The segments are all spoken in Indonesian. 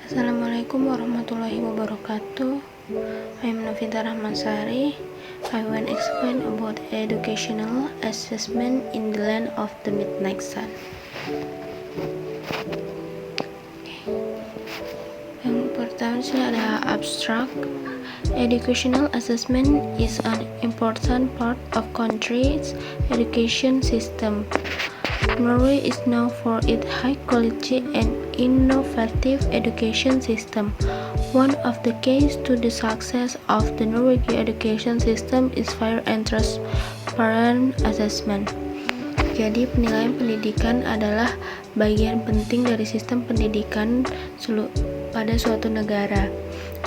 Assalamualaikum warahmatullahi wabarakatuh. I'm Novita Rahmansari. I will explain about educational assessment in the land of the midnight sun. Yang pertama sih ada abstract. Educational assessment is an important part of country's education system. Norway is known for its high quality and innovative education system. One of the keys to the success of the Norwegian education system is fair and transparent assessment. Jadi penilaian pendidikan adalah bagian penting dari sistem pendidikan pada suatu negara.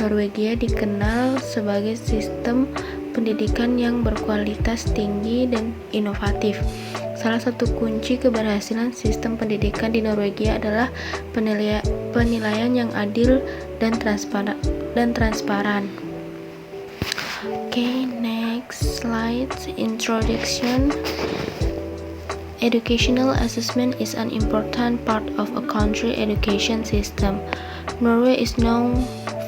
Norwegia dikenal sebagai sistem pendidikan yang berkualitas tinggi dan inovatif. Salah satu kunci keberhasilan sistem pendidikan di Norwegia adalah penilaian yang adil dan transparan. Okay, next slide. Introduction. Educational assessment is an important part of a country's education system. Norway is known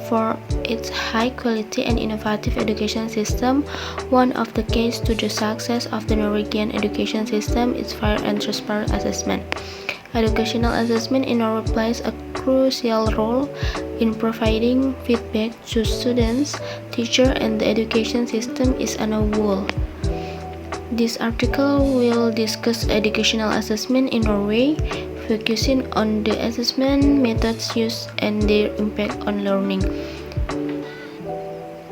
for its high quality and innovative education system. One of the keys to the success of the Norwegian education system is fair and transparent assessment. Educational assessment in Norway plays a crucial role in providing feedback to students, teachers, and the education system as a whole. This article will discuss educational assessment in Norway, focusing on the assessment methods used and their impact on learning.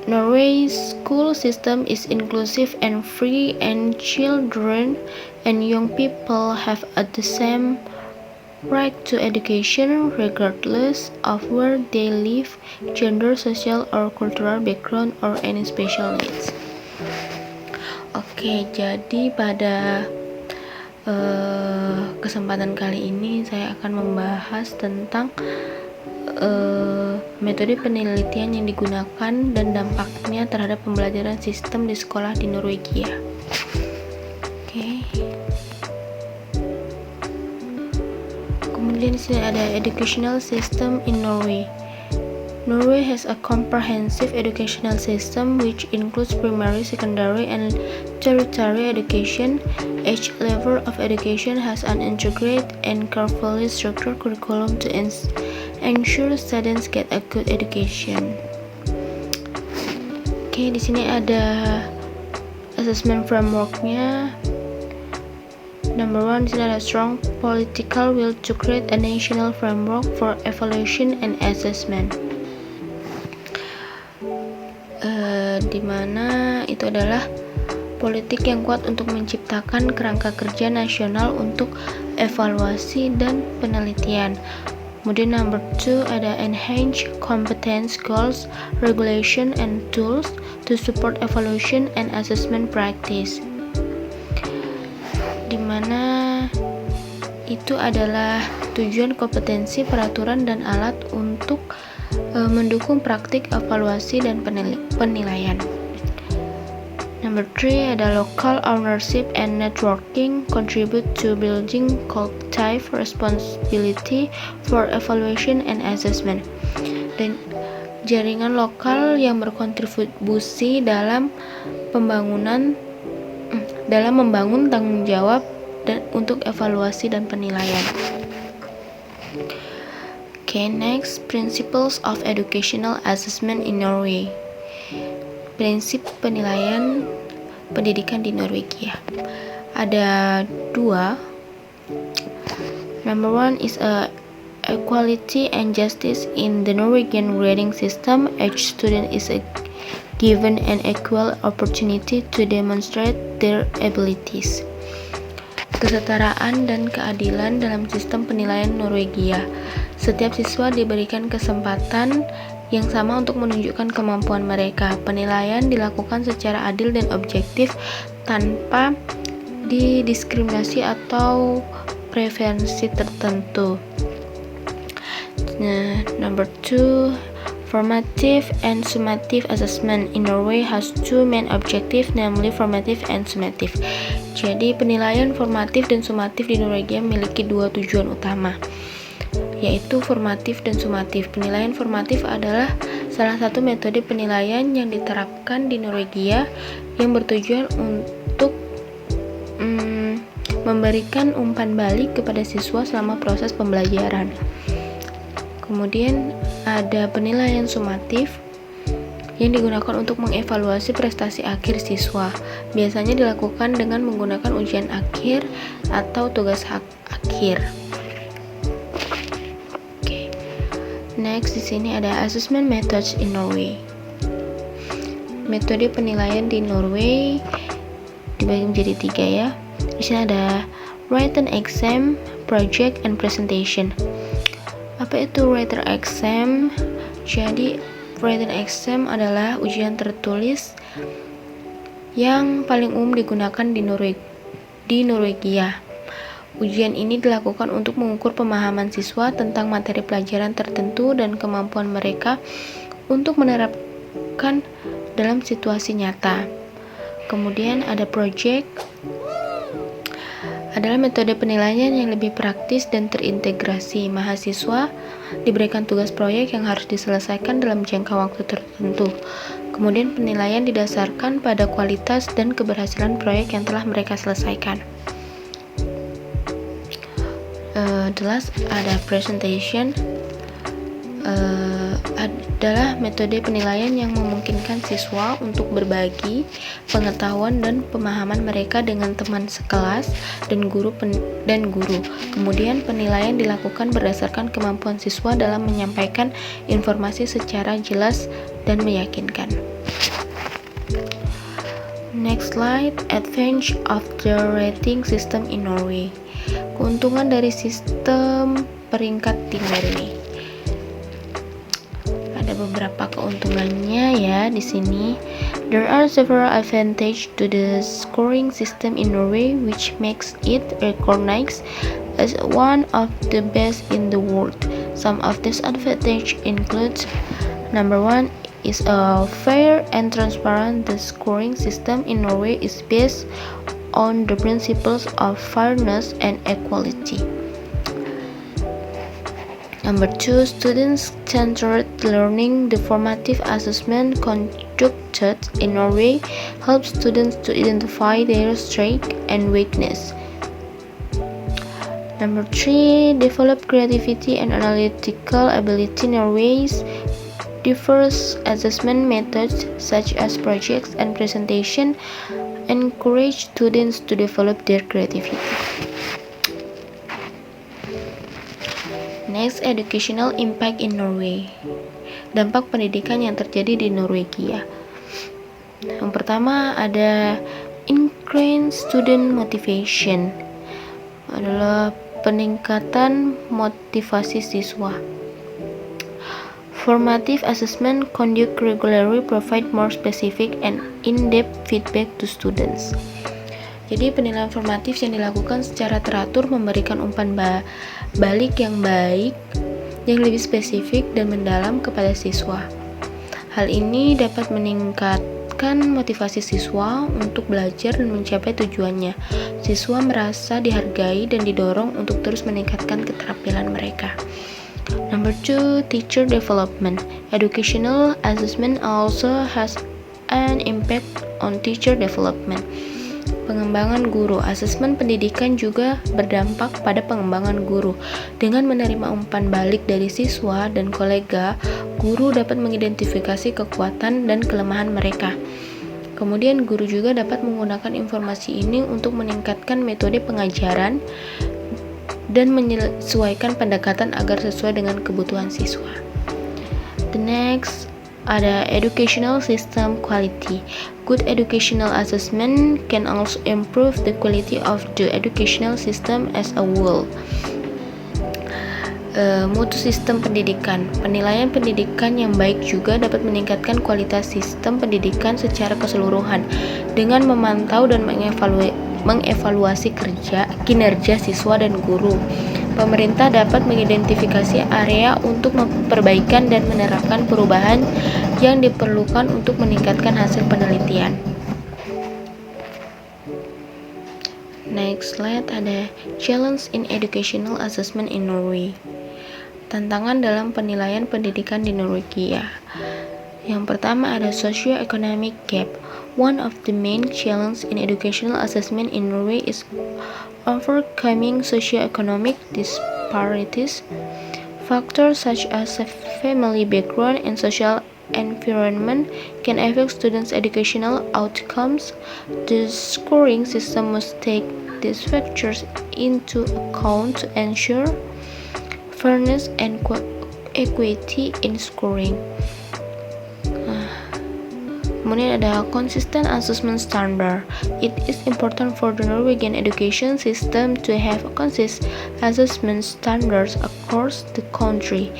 Norway's school system is inclusive and free, and children and young people have the same right to education regardless of where they live, gender, social or cultural background, or any special needs. Oke, jadi pada kesempatan kali ini saya akan membahas tentang metode penelitian yang digunakan dan dampaknya terhadap pembelajaran sistem di sekolah di Norwegia. Oke. Kemudian di sini ada educational system in Norway. Norway has a comprehensive educational system which includes primary, secondary, and tertiary education. Each level of education has an integrated and carefully structured curriculum to ensure students get a good education. Oke, di sini ada assessment framework-nya. Number 1, di sini ada strong political will to create a national framework for evaluation and assessment. Dimana itu adalah politik yang kuat untuk menciptakan kerangka kerja nasional untuk evaluasi dan penelitian. Kemudian number 2 ada enhance competence goals, regulation and tools to support evaluation and assessment practice. Dimana itu adalah tujuan kompetensi, peraturan dan alat untuk mendukung praktik evaluasi dan penilaian. Number 3 ada local ownership and networking contribute to building collective responsibility for evaluation and assessment. Dan jaringan lokal yang berkontribusi dalam membangun tanggung jawab dan untuk evaluasi dan penilaian. Okay, next, principles of educational assessment in Norway. Prinsip penilaian pendidikan di Norwegia. Ada 2. Number 1 is equality and justice in the Norwegian grading system. Each student is given an equal opportunity to demonstrate their abilities. Kesetaraan dan keadilan dalam sistem penilaian Norwegia. Setiap siswa diberikan kesempatan yang sama untuk menunjukkan kemampuan mereka. Penilaian dilakukan secara adil dan objektif tanpa didiskriminasi atau preferensi tertentu. Nah, number 2, Formative and summative assessment in Norway has two main objectives, namely formative and summative. Jadi penilaian formatif dan sumatif di Norwegia memiliki dua tujuan utama, yaitu formatif dan sumatif. Penilaian formatif adalah salah satu metode penilaian yang diterapkan di Norwegia yang bertujuan untuk memberikan umpan balik kepada siswa selama proses pembelajaran. Kemudian ada penilaian sumatif yang digunakan untuk mengevaluasi prestasi akhir siswa. Biasanya dilakukan dengan menggunakan ujian akhir atau tugas akhir. Next, di sini ada assessment methods in Norway. Metode penilaian di Norway dibagi menjadi 3 ya. Di sini ada written exam, project, and presentation. Apa itu written exam? Jadi written exam adalah ujian tertulis yang paling umum digunakan di Norwegia. Ujian ini dilakukan untuk mengukur pemahaman siswa tentang materi pelajaran tertentu dan kemampuan mereka untuk menerapkan dalam situasi nyata. Kemudian ada project, adalah metode penilaian yang lebih praktis dan terintegrasi. Mahasiswa diberikan tugas proyek yang harus diselesaikan dalam jangka waktu tertentu. Kemudian penilaian didasarkan pada kualitas dan keberhasilan proyek yang telah mereka selesaikan. The last ada presentation, adalah metode penilaian yang memungkinkan siswa untuk berbagi pengetahuan dan pemahaman mereka dengan teman sekelas dan guru. Kemudian penilaian dilakukan berdasarkan kemampuan siswa dalam menyampaikan informasi secara jelas dan meyakinkan. Next slide, advantage of the rating system in Norway. Keuntungan dari sistem peringkat di Norway. Ada beberapa keuntungannya ya di sini. There are several advantages to the scoring system in Norway, which makes it recognized as one of the best in the world. Some of these advantages include: number 1 is a fair and transparent. The scoring system in Norway is based on the principles of fairness and equality. Number 2, student-centered learning. The formative assessment conducted in Norway helps students to identify their strengths and weaknesses. Number 3, develop creativity and analytical ability. Norway's diverse assessment methods, such as projects and presentation, encourage students to develop their creativity. Next, educational impact in Norway. Dampak pendidikan yang terjadi di Norwegia. Yang pertama ada increased student motivation, adalah peningkatan motivasi siswa. Formative assessment conduct regularly provide more specific and in-depth feedback to students. Jadi penilaian formatif yang dilakukan secara teratur memberikan umpan balik yang baik, yang lebih spesifik dan mendalam kepada siswa. Hal ini dapat meningkatkan motivasi siswa untuk belajar dan mencapai tujuannya. Siswa merasa dihargai dan didorong untuk terus meningkatkan keterampilan mereka. Number 2, teacher development. Educational assessment also has an impact on teacher development. Pengembangan guru. Asesmen pendidikan juga berdampak pada pengembangan guru. Dengan menerima umpan balik dari siswa dan kolega, guru dapat mengidentifikasi kekuatan dan kelemahan mereka. Kemudian guru juga dapat menggunakan informasi ini untuk meningkatkan metode pengajaran dan menyesuaikan pendekatan agar sesuai dengan kebutuhan siswa. The next ada educational system quality. Good educational assessment can also improve the quality of the educational system as a whole. Mutu sistem pendidikan. Penilaian pendidikan yang baik juga dapat meningkatkan kualitas sistem pendidikan secara keseluruhan dengan memantau dan mengevaluasi kinerja siswa dan guru. Pemerintah dapat mengidentifikasi area untuk memperbaikan dan menerapkan perubahan yang diperlukan untuk meningkatkan hasil penelitian. Next slide ada challenge in educational assessment in Norway. Tantangan dalam penilaian pendidikan di Norwegia. Yang pertama ada socio-economic gap. One of the main challenges in educational assessment in Norway is overcoming socio-economic disparities. Factors such as family background and social environment can affect students' educational outcomes. The scoring system must take these factors into account to ensure fairness and equity in scoring. Kemudian ada consistent assessment standard. It is important for the Norwegian education system to have consistent assessment standards across the country.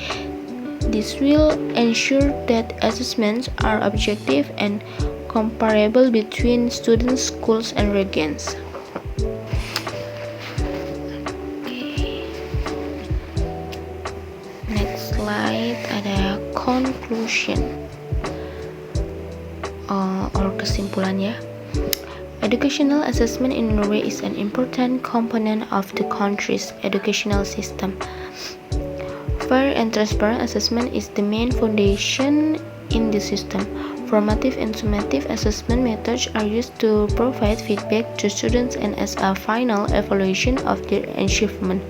This will ensure that assessments are objective and comparable between students, schools, and regions. Next slide ada conclusion. Kesimpulan ya. Educational assessment in Norway is an important component of the country's educational system. Fair and transparent assessment is the main foundation in the system. Formative and summative assessment methods are used to provide feedback to students and as a final evaluation of their achievement.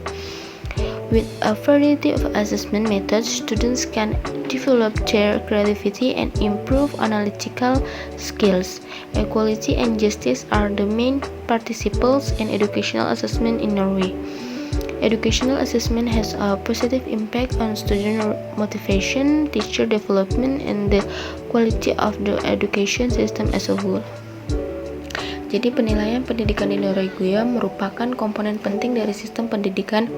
With a variety of assessment methods, students can develop their creativity and improve analytical skills. Equality and justice are the main participles in educational assessment in Norway. Educational assessment has a positive impact on student motivation, teacher development, and the quality of the education system as a whole. Jadi penilaian pendidikan di Norwegia merupakan komponen penting dari sistem pendidikan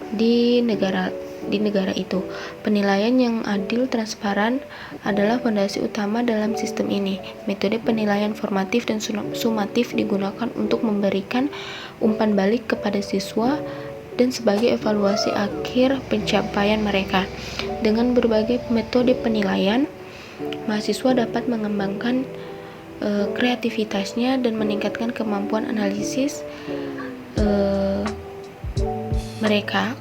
di negara itu. Penilaian yang adil transparan adalah fondasi utama dalam sistem ini. Metode penilaian formatif dan sumatif digunakan untuk memberikan umpan balik kepada siswa dan sebagai evaluasi akhir pencapaian mereka. Dengan berbagai metode penilaian, mahasiswa dapat mengembangkan kreativitasnya dan meningkatkan kemampuan analisis mereka.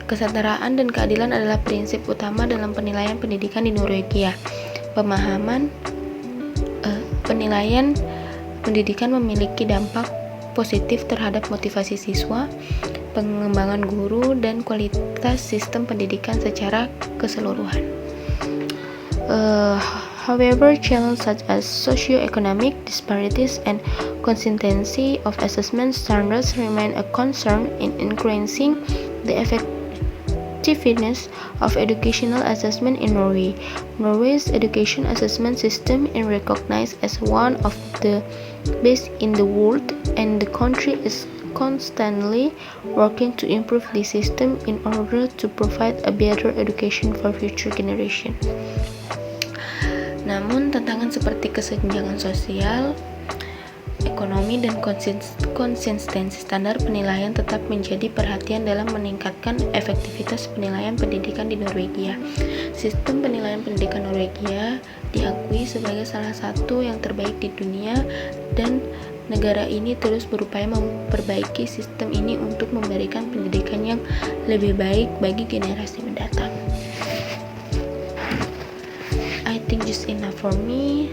Kesetaraan dan keadilan adalah prinsip utama dalam penilaian pendidikan di Norwegia. Penilaian pendidikan memiliki dampak positif terhadap motivasi siswa, pengembangan guru, dan kualitas sistem pendidikan secara keseluruhan. However, challenges such as socio-economic disparities and consistency of assessment standards remain a concern in increasing the effectiveness of educational assessment in Norway. Norway's education assessment system is recognized as one of the best in the world, and the country is constantly working to improve the system in order to provide a better education for future generations. Namun, tantangan seperti kesenjangan sosial, ekonomi, dan konsistensi standar penilaian tetap menjadi perhatian dalam meningkatkan efektivitas penilaian pendidikan di Norwegia. Sistem penilaian pendidikan Norwegia diakui sebagai salah satu yang terbaik di dunia, dan negara ini terus berupaya memperbaiki sistem ini untuk memberikan pendidikan yang lebih baik bagi generasi mendatang. I think just enough for me.